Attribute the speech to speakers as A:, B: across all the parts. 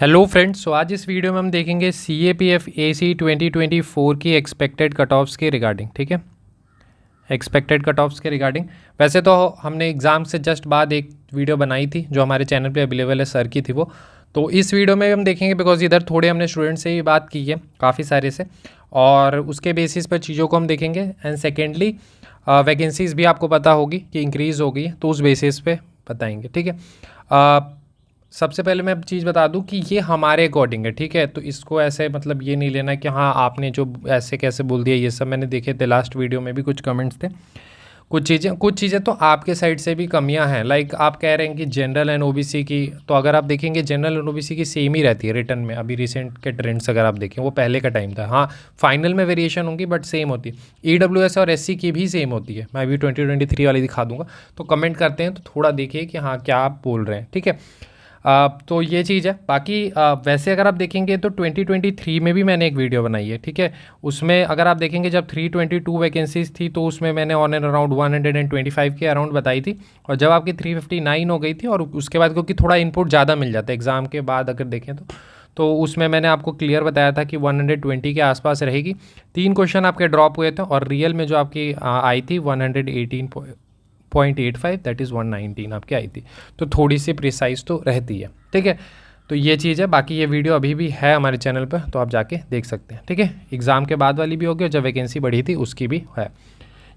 A: Hello friends, सो आज इस video में हम देखेंगे CAPF AC 2024 की एक्सपेक्टेड कट ऑफ्स के रिगार्डिंग। ठीक है, एक्सपेक्टेड कट ऑफ्स के रिगार्डिंग। वैसे तो हमने एग्ज़ाम से जस्ट बाद एक वीडियो बनाई थी जो हमारे चैनल पे अवेलेबल है, सर की थी वो। तो इस वीडियो में हम देखेंगे बिकॉज इधर थोड़े हमने स्टूडेंट से ही बात की है, काफ़ी सारे से, और उसके बेसिस पर चीज़ों को हम देखेंगे। एंड सेकेंडली वैकेंसीज़ भी आपको पता होगी कि इंक्रीज़ हो गई, तो उस बेसिस पे बताएंगे। ठीक है, सबसे पहले मैं चीज़ बता दूं कि ये हमारे अकॉर्डिंग है। ठीक है, तो इसको ऐसे मतलब ये नहीं लेना कि हाँ आपने जो ऐसे कैसे बोल दिया, ये सब मैंने देखे थे लास्ट वीडियो में भी कुछ कमेंट्स थे। कुछ चीज़ें तो आपके साइड से भी कमियां हैं। लाइक आप कह रहे हैं कि जनरल एंड ओबीसी की, तो अगर आप देखेंगे जनरल एंड ओबीसी की सेम ही रहती है रिटर्न में। अभी रिसेंट के ट्रेंड्स अगर आप देखें, वो पहले का टाइम था। हाँ, फाइनल में वेरिएशन होंगी बट सेम होती है। EWS और SC की भी सेम होती है। मैं अभी 2023 वाली दिखा दूंगा, तो कमेंट करते हैं तो थोड़ा देखिए कि हाँ क्या आप बोल रहे हैं। ठीक है, तो ये चीज़ है। बाकी वैसे अगर आप देखेंगे तो 2023 में भी मैंने एक वीडियो बनाई है। ठीक है, उसमें अगर आप देखेंगे जब 322 वैकेंसीज थी तो उसमें मैंने ऑन एंड अराउंड 125 के अराउंड बताई थी। और जब आपकी 359 हो गई थी और उसके बाद क्योंकि थोड़ा इनपुट ज़्यादा मिल जाता है एग्ज़ाम के बाद अगर देखें तो उसमें मैंने आपको क्लियर बताया था कि 120 के आसपास रहेगी। 3 क्वेश्चन आपके ड्रॉप हुए थे और रियल में जो आपकी आई थी 118.85, दैट इज़ 119 आपकी आई थी। तो थोड़ी सी प्रिसाइज तो रहती है। ठीक है, तो ये चीज़ है। बाकी ये वीडियो अभी भी है हमारे चैनल पर, तो आप जाके देख सकते हैं। ठीक है, एग्ज़ाम के बाद वाली भी होगी और जब वैकेंसी बढ़ी थी उसकी भी है।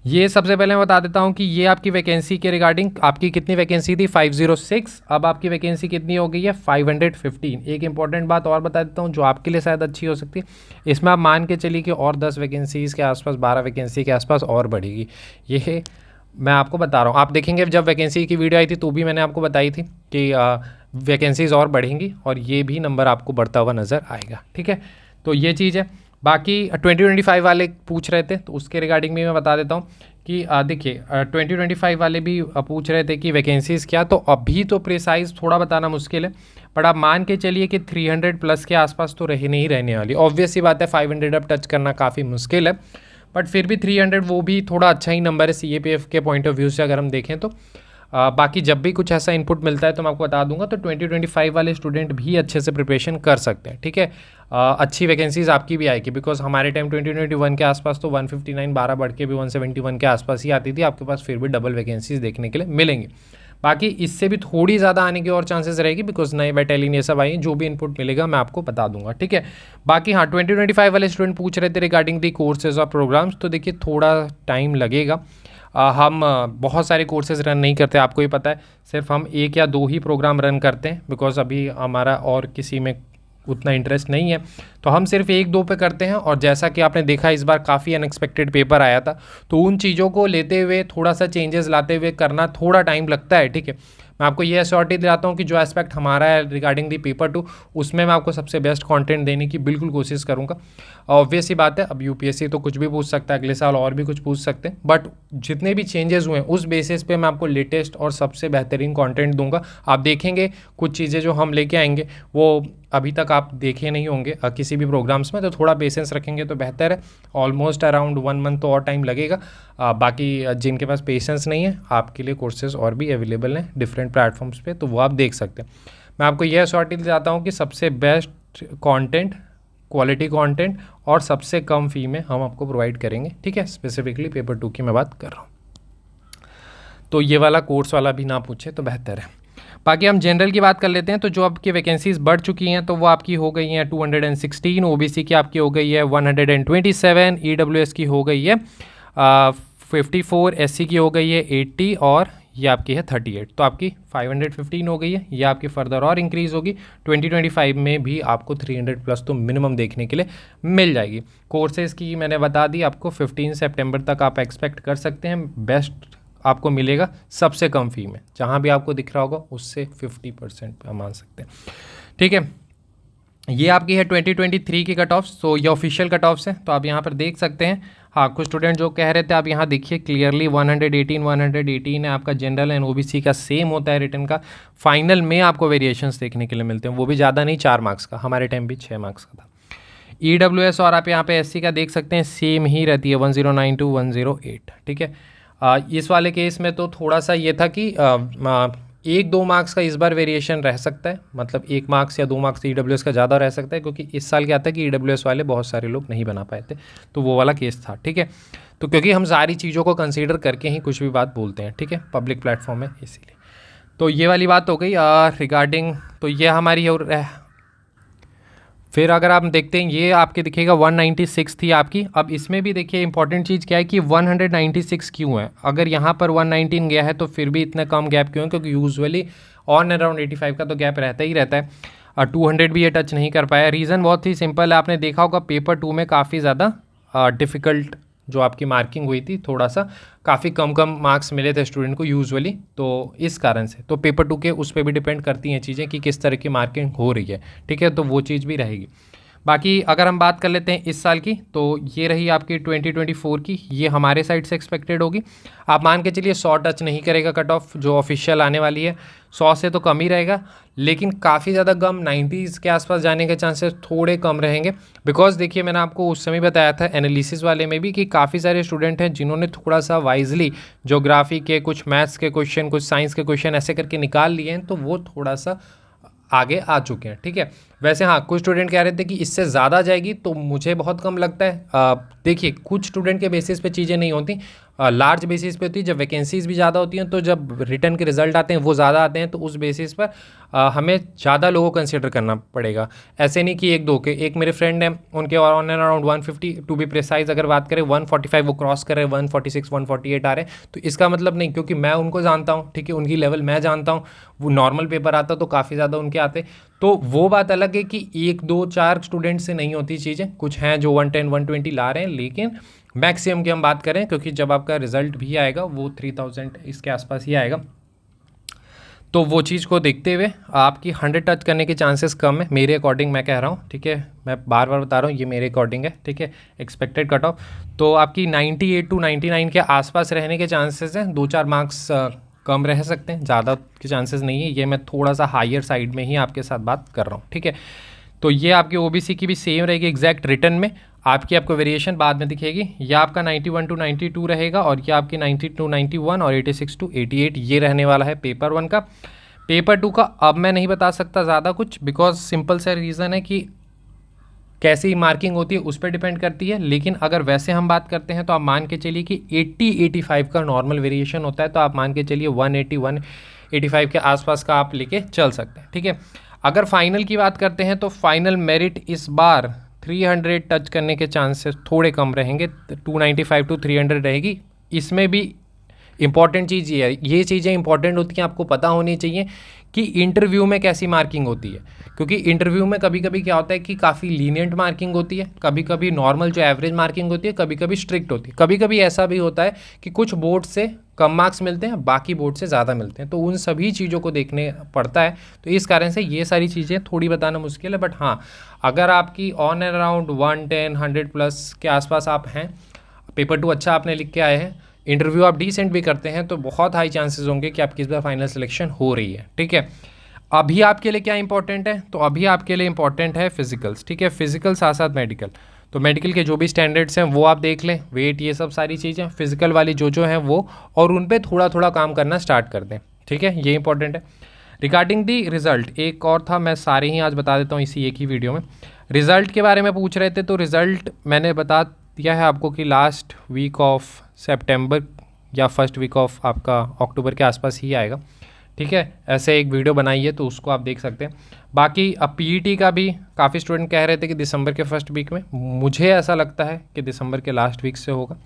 A: ये सबसे पहले मैं बता देता हूँ कि ये आपकी वैकेंसी के रिगार्डिंग आपकी कितनी वैकेंसी थी 506, अब आपकी वैकेंसी कितनी हो गई है 515। एक इंपॉर्टेंट बात और बता देता हूँ जो आपके लिए शायद अच्छी हो सकती है। इसमें आप मान के चलिए कि और 10 वैकेंसीज़ के आसपास, 12 वैकेंसी के आसपास और बढ़ेगी। ये मैं आपको बता रहा हूँ। आप देखेंगे जब वैकेंसी की वीडियो आई थी तो भी मैंने आपको बताई थी कि वैकेंसीज़ और बढ़ेंगी और ये भी नंबर आपको बढ़ता हुआ नज़र आएगा। ठीक है, तो ये चीज़ है। बाकी 2025 वाले पूछ रहे थे तो उसके रिगार्डिंग भी मैं बता देता हूँ कि देखिए 2025 वाले भी पूछ रहे थे कि वैकेंसीज़ क्या, तो अभी तो प्रिसाइज थोड़ा बताना मुश्किल है, बट आप मान के चलिए कि 300 प्लस के आसपास तो नहीं रहने वाली। ऑब्वियस सी बात है, 500 अब टच करना काफ़ी मुश्किल है, बट फिर भी 300 वो भी थोड़ा अच्छा ही नंबर है CAPF के पॉइंट ऑफ व्यू से अगर हम देखें तो। बाकी जब भी कुछ ऐसा इनपुट मिलता है तो मैं आपको बता दूंगा। तो 2025 वाले स्टूडेंट भी अच्छे से प्रिपरेशन कर सकते हैं। ठीक है, अच्छी वैकेंसीज आपकी भी आएगी बिकॉज हमारे टाइम 2021 के आसपास तो 159, 12 बढ़ के भी 171 के आसपास ही आती थी। आपके पास फिर भी डबल वैकेंसीज देखने के लिए मिलेंगी। बाकी इससे भी थोड़ी ज़्यादा आने की और चांसेस रहेगी बिकॉज नए बैटेलियन ये सब आई, जो भी इनपुट मिलेगा मैं आपको बता दूंगा। ठीक है, बाकी हाँ 2025 वाले स्टूडेंट पूछ रहे थे रिगार्डिंग दी कोर्सेज और प्रोग्राम्स, तो देखिए थोड़ा टाइम लगेगा। हम बहुत सारे कोर्सेज रन नहीं करते, आपको ही पता है। सिर्फ हम 1 या 2 ही प्रोग्राम रन करते हैं बिकॉज अभी हमारा और किसी में उतना इंटरेस्ट नहीं है, तो हम सिर्फ 1-2 पे करते हैं। और जैसा कि आपने देखा इस बार काफ़ी अनएक्सपेक्टेड पेपर आया था, तो उन चीज़ों को लेते हुए थोड़ा सा चेंजेस लाते हुए करना थोड़ा टाइम लगता है। ठीक है, मैं आपको ये एश्योरिटी दिलाता हूँ कि जो एस्पेक्ट हमारा है रिगार्डिंग दी पेपर 2, उसमें मैं आपको सबसे बेस्ट कंटेंट देने की बिल्कुल कोशिश करूँगा। ऑब्वियस ही बात है, अब UPSC तो कुछ भी पूछ सकता है, अगले साल और भी कुछ पूछ सकते हैं, बट जितने भी चेंजेस हुए हैं उस बेसिस पे मैं आपको लेटेस्ट और सबसे बेहतरीन कंटेंट दूंगा। आप देखेंगे कुछ चीज़ें जो हम लेके आएंगे वो अभी तक आप देखे नहीं होंगे किसी भी प्रोग्राम्स में, तो थोड़ा पेशेंस रखेंगे तो बेहतर है। ऑलमोस्ट अराउंड 1 मंथ तो और टाइम लगेगा। बाकी जिनके पास पेशेंस नहीं है, आपके लिए कोर्सेज और भी अवेलेबल हैं डिफरेंट प्लेटफॉर्म्स पे, तो वो आप देख सकते हैं। मैं आपको यह एश्योरिटी दिलाता हूँ कि सबसे बेस्ट कंटेंट, क्वालिटी कंटेंट और सबसे कम फ़ी में हम आपको प्रोवाइड करेंगे। ठीक है, स्पेसिफिकली पेपर 2 की मैं बात कर रहा हूँ, तो ये वाला कोर्स वाला भी ना पूछे तो बेहतर है। बाकी हम जनरल की बात कर लेते हैं। तो जो आपकी वैकेंसीज बढ़ चुकी हैं तो वो आपकी हो गई हैं 216, OBC की आपकी हो गई है 127, EWS की हो गई है 54, SC की हो गई है 80 और ये आपकी है 38। तो आपकी 515 हो गई है। ये आपकी फर्दर और इंक्रीज़ होगी। 2025 में भी आपको 300 प्लस तो मिनिमम देखने के लिए मिल जाएगी। कोर्सेज़ की मैंने बता दी आपको, 15 सितंबर तक आप एक्सपेक्ट कर सकते हैं। बेस्ट आपको मिलेगा सबसे कम फ़ी में, जहाँ भी आपको दिख रहा होगा उससे 50% पे मान सकते हैं। ठीक है, ये आपकी है 2023 की कट ऑफ्स। तो ये ऑफिशियल कट ऑफ्स है, तो आप यहाँ पर देख सकते हैं। हाँ, कुछ स्टूडेंट जो कह रहे थे आप यहाँ देखिए क्लियरली 118 है आपका। जनरल एंड OBC का सेम होता है रिटर्न का। फाइनल में आपको वेरिएशंस देखने के लिए मिलते हैं, वो भी ज़्यादा नहीं, 4 मार्क्स का। हमारे टाइम भी 6 मार्क्स का था। EWS और आप यहाँ पे SC का देख सकते हैं, सेम ही रहती है 109 to 108। ठीक है, इस वाले केस में तो थोड़ा सा ये था कि 1-2 मार्क्स का इस बार वेरिएशन रह सकता है, मतलब 1 मार्क्स या 2 मार्क्स EWS का ज़्यादा रह सकता है, क्योंकि इस साल क्या था कि EWS वाले बहुत सारे लोग नहीं बना पाए थे, तो वो वाला केस था। ठीक है, तो क्योंकि हम सारी चीज़ों को कंसीडर करके ही कुछ भी बात बोलते हैं, ठीक है, पब्लिक प्लेटफॉर्म है इसीलिए। तो ये वाली बात हो गई रिगार्डिंग, तो ये हमारी और फिर अगर आप देखते हैं ये आपके दिखेगा 196 थी आपकी। अब इसमें भी देखिए इंपॉर्टेंट चीज़ क्या है कि 196 क्यों है, अगर यहाँ पर 119 गया है तो फिर भी इतना कम गैप क्यों है, क्योंकि यूजुअली ऑन अराउंड 85 का तो गैप रहता ही रहता है, और 200 भी ये टच नहीं कर पाया। रीज़न बहुत ही सिंपल है, आपने देखा होगा पेपर 2 में काफ़ी ज़्यादा डिफ़िकल्ट जो आपकी मार्किंग हुई थी, थोड़ा सा काफ़ी कम मार्क्स मिले थे स्टूडेंट को यूजुअली, तो इस कारण से तो पेपर 2 के उस पर भी डिपेंड करती हैं चीज़ें कि किस तरह की मार्किंग हो रही है। ठीक है, तो वो चीज़ भी रहेगी। बाकी अगर हम बात कर लेते हैं इस साल की, तो ये रही आपकी 2024 की, ये हमारे साइड से एक्सपेक्टेड होगी। आप मान के चलिए 100 टच नहीं करेगा कट ऑफ जो ऑफिशियल आने वाली है, 100 से तो कम ही रहेगा, लेकिन काफ़ी ज़्यादा कम 90s के आसपास जाने के चांसेस थोड़े कम रहेंगे। बिकॉज देखिए मैंने आपको उस समय बताया था एनालिसिस वाले में भी कि काफ़ी सारे स्टूडेंट हैं जिन्होंने थोड़ा सा वाइजली ज्योग्राफी के कुछ मैथ्स के क्वेश्चन, कुछ साइंस के क्वेश्चन ऐसे करके निकाल लिए हैं, तो वो थोड़ा सा आगे आ चुके हैं। ठीक है, वैसे हाँ कुछ स्टूडेंट कह रहे थे कि इससे ज़्यादा जाएगी, तो मुझे बहुत कम लगता है। देखिए कुछ स्टूडेंट के बेसिस पे चीज़ें नहीं होती, लार्ज बेसिस पे होती है, जब वैकेंसीज भी ज़्यादा होती हैं, तो जब रिटर्न के रिजल्ट आते हैं वो ज़्यादा आते हैं, तो उस बेसिस पर हमें ज़्यादा लोगों को कंसिडर करना पड़ेगा। ऐसे नहीं कि एक दो के, एक मेरे फ्रेंड हैं उनके on and around 150 to be precise, अगर बात करें 145 वो क्रॉस कर रहे हैं, 146 148 आ रहे हैं, तो इसका मतलब नहीं, क्योंकि मैं उनको जानता हूँ, ठीक है, उनकी लेवल मैं जानता हूँ, वो नॉर्मल पेपर आता तो काफ़ी ज़्यादा उनके आते, तो वो बात अलग है कि 1-2-4 स्टूडेंट से नहीं होती चीज़ें, कुछ हैं जो 110 120 ला रहे हैं, लेकिन मैक्सिमम की हम बात करें, क्योंकि जब आपका रिजल्ट भी आएगा वो 3000 इसके आसपास ही आएगा, तो वो चीज़ को देखते हुए आपकी 100 टच करने के चांसेस कम है मेरे अकॉर्डिंग, मैं कह रहा हूँ। ठीक है, मैं बार बार बता रहा हूँ ये मेरे अकॉर्डिंग है। ठीक है, एक्सपेक्टेड कट ऑफ तो आपकी 98 टू 99 के आसपास रहने के चांसेस हैं, 2-4 मार्क्स कम रह सकते हैं, ज़्यादा के चांसेस नहीं है, ये मैं थोड़ा सा हायर साइड में ही आपके साथ बात कर रहा हूँ। ठीक है, तो ये आपकी ओबीसी की भी सेम रहेगी एग्जैक्ट रिटर्न में, आपको वेरिएशन बाद में दिखेगी, यह आपका 91 टू 92 रहेगा, और यह आपकी 90 टू 91 और 86 टू 88 ये रहने वाला है पेपर 1 का। पेपर 2 का अब मैं नहीं बता सकता ज़्यादा कुछ, बिकॉज सिंपल सा रीज़न है कि कैसी मार्किंग होती है उस पर डिपेंड करती है, लेकिन अगर वैसे हम बात करते हैं तो आप मान के चलिए कि 80-85 का नॉर्मल वेरिएशन होता है, तो आप मान के चलिए 180-185 के आसपास का आप लेके चल सकते हैं। ठीक है, अगर फाइनल की बात करते हैं तो फाइनल मेरिट इस बार 300 टच करने के चांसेस थोड़े कम रहेंगे, 295 टू 300 रहेगी। इसमें भी इंपॉर्टेंट चीज़ ये है, ये चीज़ें इंपॉर्टेंट होती हैं, आपको पता होनी चाहिए कि इंटरव्यू में कैसी मार्किंग होती है, क्योंकि इंटरव्यू में कभी कभी क्या होता है कि काफ़ी लीनियंट मार्किंग होती है, कभी कभी नॉर्मल जो एवरेज मार्किंग होती है, कभी कभी स्ट्रिक्ट होती है, कभी कभी ऐसा भी होता है कि कुछ बोर्ड से कम मार्क्स मिलते हैं, बाकी बोर्ड से ज़्यादा मिलते हैं, तो उन सभी चीज़ों को देखने पड़ता है। तो इस कारण से ये सारी चीज़ें थोड़ी बताना मुश्किल है, बट हाँ अगर आपकी ऑन एंड अराउंड 110-100 प्लस के आसपास आप हैं, पेपर 2 अच्छा आपने लिख के आए हैं, इंटरव्यू आप डिसेंट भी करते हैं, तो बहुत हाई चांसेस होंगे कि आपकी इस बार फाइनल सिलेक्शन हो रही है। ठीक है, अभी आपके लिए क्या इंपॉर्टेंट है, तो अभी आपके लिए इंपॉर्टेंट है फिजिकल्स। ठीक है, फिजिकल साथ साथ मेडिकल, तो मेडिकल के जो भी स्टैंडर्ड्स हैं वो आप देख लें, वेट ये सब सारी चीज़ें, फिजिकल वाली जो हैं वो, और उन पर थोड़ा थोड़ा काम करना स्टार्ट कर दें। ठीक है, ये इंपॉर्टेंट है। रिगार्डिंग दी रिज़ल्ट एक और था, मैं सारे ही आज बता देता हूँ इसी एक ही वीडियो में। रिज़ल्ट के बारे में पूछ रहे थे, तो रिज़ल्ट मैंने बता दिया है आपको कि लास्ट वीक ऑफ सितंबर या फर्स्ट वीक ऑफ आपका अक्टूबर के आसपास ही आएगा। ठीक है, ऐसे एक वीडियो बनाई है तो उसको आप देख सकते हैं। बाकी अब पीईटी का भी काफ़ी स्टूडेंट कह रहे थे कि दिसंबर के फर्स्ट वीक में, मुझे ऐसा लगता है कि दिसंबर के लास्ट वीक से होगा,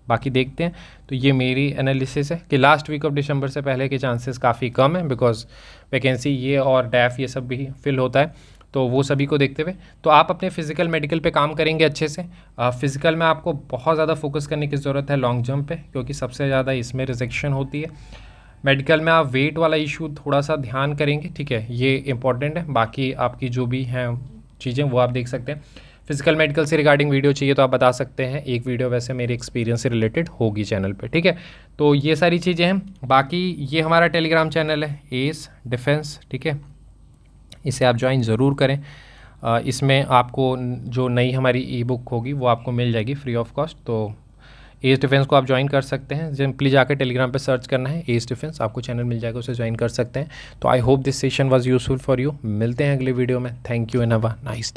A: बाकी देखते हैं। तो ये मेरी एनालिसिस है कि लास्ट वीक ऑफ दिसंबर से पहले के चांसेस काफ़ी कम है, बिकॉज वैकेंसी ये और डैफ ये सब भी फिल होता है, तो वो सभी को देखते हुए तो आप अपने फिजिकल मेडिकल पे काम करेंगे अच्छे से। फिजिकल में आपको बहुत ज़्यादा फोकस करने की ज़रूरत है लॉन्ग जंप पे, क्योंकि सबसे ज़्यादा इसमें रिजेक्शन होती है। मेडिकल में आप वेट वाला इशू थोड़ा सा ध्यान करेंगे। ठीक है, ये इंपॉर्टेंट है। बाकी आपकी जो भी हैं चीज़ें वो आप देख सकते हैं। फिजिकल मेडिकल से रिगार्डिंग वीडियो चाहिए तो आप बता सकते हैं, एक वीडियो वैसे मेरे एक्सपीरियंस से रिलेटेड होगी चैनल पे। ठीक है, तो ये सारी चीज़ें हैं। बाकी ये हमारा टेलीग्राम चैनल है एस डिफेंस। ठीक है, इसे आप ज्वाइन ज़रूर करें। इसमें आपको जो नई हमारी ई बुक होगी वो आपको मिल जाएगी फ्री ऑफ कॉस्ट, तो एज डिफेंस को आप ज्वाइन कर सकते हैं, सिंपली जाकर टेलीग्राम पे सर्च करना है एज डिफेंस, आपको चैनल मिल जाएगा, उसे ज्वाइन कर सकते हैं। तो I hope this session was useful for you. मिलते हैं अगले वीडियो में। Thank you and have a nice day.